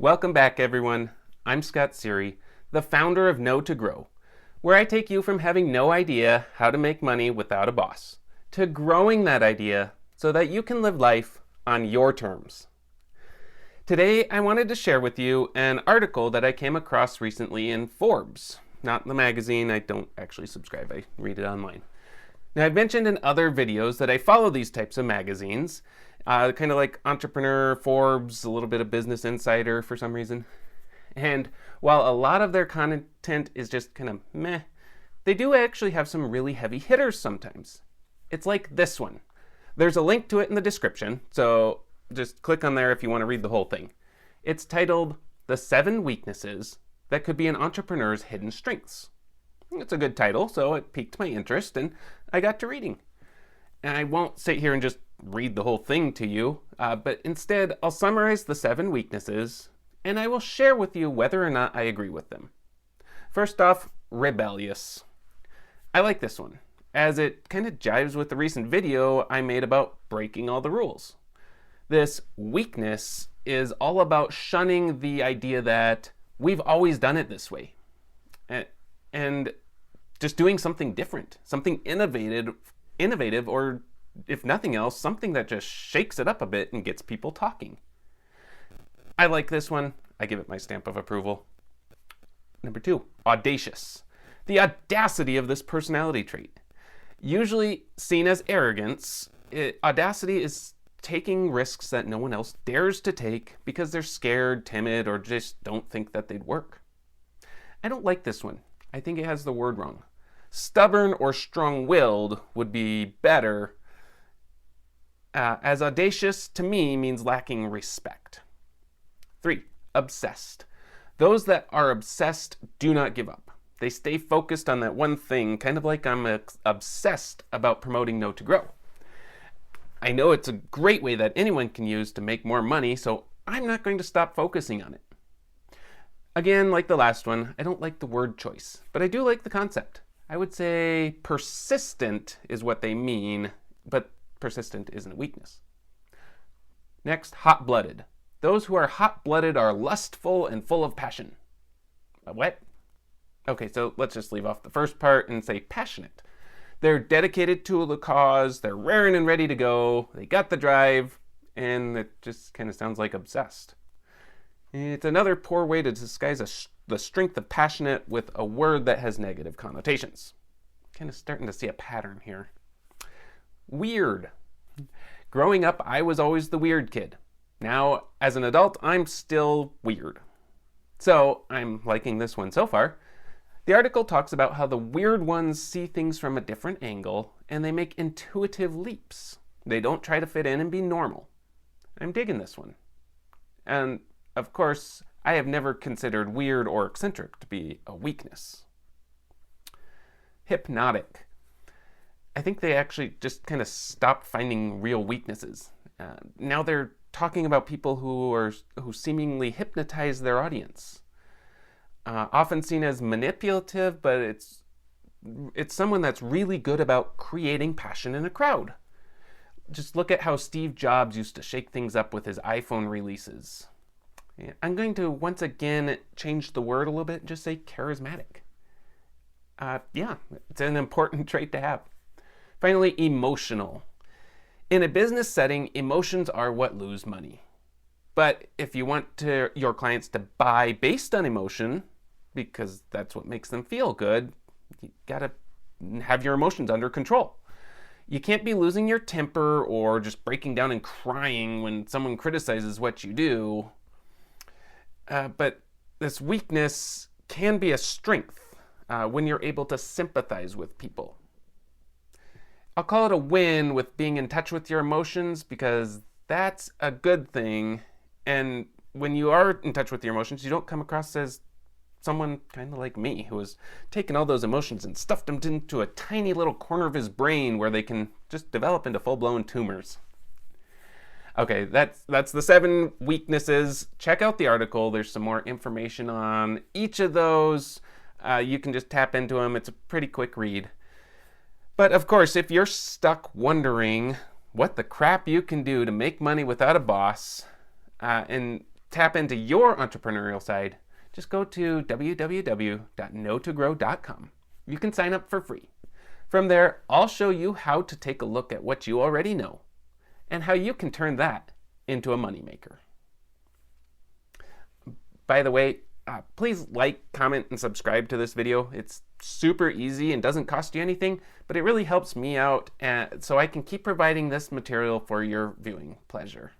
Welcome back, everyone. I'm Scott Sery, the founder of Know to Grow, where I take you from having no idea how to make money without a boss to growing that idea so that you can live life on your terms. Today, I wanted to share with you an article that I came across recently in Forbes, not the magazine. I don't actually subscribe, I read it online. Now, I've mentioned in other videos that I follow these types of magazines, kind of like Entrepreneur, Forbes, a little bit of Business Insider for some reason. And while a lot of their content is just kind of meh, they do actually have some really heavy hitters sometimes. It's like this one. There's a link to it in the description, so just click on there if you want to read the whole thing. It's titled, "The 7 Weaknesses That Could Be an Entrepreneur's Hidden Strengths." It's a good title, so it piqued my interest, and I got to reading. And I won't sit here and just read the whole thing to you, but instead I'll summarize the 7 weaknesses, and I will share with you whether or not I agree with them. First off, rebellious. I like this one, as it kind of jives with the recent video I made about breaking all the rules. This weakness is all about shunning the idea that we've always done it this way, and just doing something different, something innovative, or if nothing else, something that just shakes it up a bit and gets people talking. I like this one. I give it my stamp of approval. Number 2, audacious. The audacity of this personality trait. Usually seen as arrogance, audacity is taking risks that no one else dares to take because they're scared, timid, or just don't think that they'd work. I don't like this one. I think it has the word wrong. Stubborn or strong-willed would be better, as audacious to me means lacking respect. 3, obsessed. Those that are obsessed do not give up. They stay focused on that one thing, kind of like I'm obsessed about promoting Know to Grow. I know it's a great way that anyone can use to make more money, so I'm not going to stop focusing on it. Again, like the last one, I don't like the word choice, but I do like the concept. I would say persistent is what they mean, but persistent isn't a weakness. Next, hot-blooded. Those who are hot-blooded are lustful and full of passion. What? Okay, so let's just leave off the first part and say passionate. They're dedicated to the cause, they're raring and ready to go, they got the drive, and it just kind of sounds like obsessed. It's another poor way to disguise the strength of passionate with a word that has negative connotations. Kind of starting to see a pattern here. Weird. Growing up, I was always the weird kid. Now, as an adult, I'm still weird. So, I'm liking this one so far. The article talks about how the weird ones see things from a different angle, and they make intuitive leaps. They don't try to fit in and be normal. I'm digging this one. And of course, I have never considered weird or eccentric to be a weakness. Hypnotic. I think they actually just kind of stopped finding real weaknesses. Now they're talking about people who seemingly hypnotize their audience. Often seen as manipulative, but it's someone that's really good about creating passion in a crowd. Just look at how Steve Jobs used to shake things up with his iPhone releases. I'm going to once again change the word a little bit and just say charismatic. Yeah, it's an important trait to have. Finally, emotional. In a business setting, emotions are what lose money. But if you want your clients to buy based on emotion, because that's what makes them feel good, you gotta have your emotions under control. You can't be losing your temper or just breaking down and crying when someone criticizes what you do. But this weakness can be a strength when you're able to sympathize with people. I'll call it a win with being in touch with your emotions because that's a good thing. And when you are in touch with your emotions, you don't come across as someone kind of like me who has taken all those emotions and stuffed them into a tiny little corner of his brain where they can just develop into full-blown tumors. Okay, that's the 7 weaknesses. Check out the article. There's some more information on each of those. You can just tap into them. It's a pretty quick read. But of course, if you're stuck wondering what the crap you can do to make money without a boss, and tap into your entrepreneurial side, just go to www.knowtogrow.com. You can sign up for free. From there, I'll show you how to take a look at what you already know and how you can turn that into a moneymaker. By the way, please like, comment, and subscribe to this video. It's super easy and doesn't cost you anything, but it really helps me out so I can keep providing this material for your viewing pleasure.